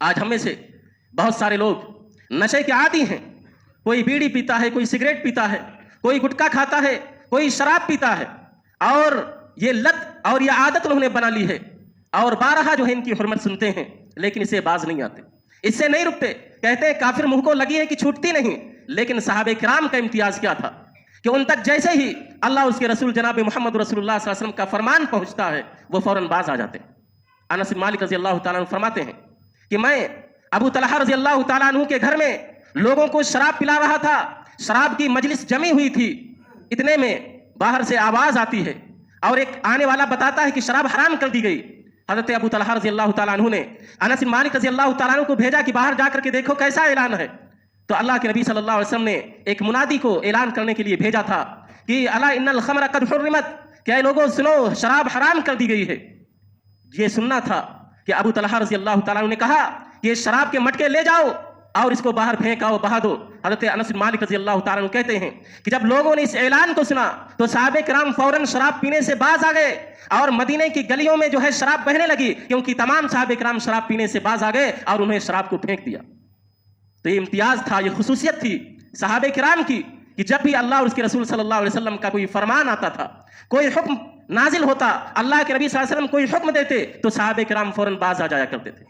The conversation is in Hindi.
आज हम में से बहुत सारे लोग नशे के आदी हैं। कोई बीड़ी पीता है, कोई सिगरेट पीता है, कोई गुटखा खाता है, कोई शराब पीता है, और ये लत और ये आदत उन्होंने बना ली है। और बारहा जो है इनकी हुर्मत सुनते हैं, लेकिन इसे बाज नहीं आते, इससे नहीं रुकते। कहते हैं काफिर मुंह को लगी है कि छूटती नहीं। लेकिन सहाबे किराम का इम्तियाज क्या था कि उन तक जैसे ही अल्लाह उसके रसूल जनाब मोहम्मद रसूलुल्लाह सल्लल्लाहु अलैहि वसल्लम का फरमान पहुंचता है, वो फौरन बाज आ जाते हैं। अनस बिन मालिक रजी अल्लाह तआला अन्हु फरमाते हैं कि मैं अबू तलहा रजी अल्लाह तआला अन्हु के घर में लोगों को शराब पिला रहा था। शराब की मजलिस जमी हुई थी। इतने में बाहर से आवाज आती है और एक आने वाला बताता है कि शराब हराम कर दी गई। हजरत अबू तलहा रजी अल्लाह तआला अन्हु ने अनस बिन मालिक रजी अल्लाह तआला अन्हु को भेजा कि बाहर जाकर के देखो कैसा ऐलान है। तो अल्लाह के नबी सल्लल्लाहु अलैहि वसल्लम ने एक मुनादी को ऐलान करने के लिए भेजा था कि अला इन्नल खमर कद हुर्रिमत, क्या लोगों सुनो, शराब हराम कर दी गई है। ये सुनना था कि अबू तलहा रजी अल्लाह तआला अन्हु ने कहा कि ये शराब के मटके ले जाओ और इसको बाहर फेंक आओ, बहा दो। हजरत अनस बिन मालिक रजी अल्लाह तआला अन्हु कहते हैं कि जब लोगों ने इस ऐलान को सुना तो सहाबे किराम फौरन शराब पीने से बाज आ गए और मदीने की गलियों में जो है शराब बहने लगी, क्योंकि तमाम सहाबे किराम शराब पीने से बाज आ गए और उन्हें शराब को फेंक दिया। तो ये इम्तियाज था, ये खुसूसियत थी सहाबे किराम की कि जब भी अल्लाह और उसके रसूल सल्लल्लाहु अलैहि वसल्लम का कोई फरमान आता था, कोई हुक्म नाजिल होता, अल्लाह के नबी सल्लल्लाहु अलैहि वसल्लम कोई हुक्म देते, तो सहाबे किराम फौरन बाज आ जाया करते थे।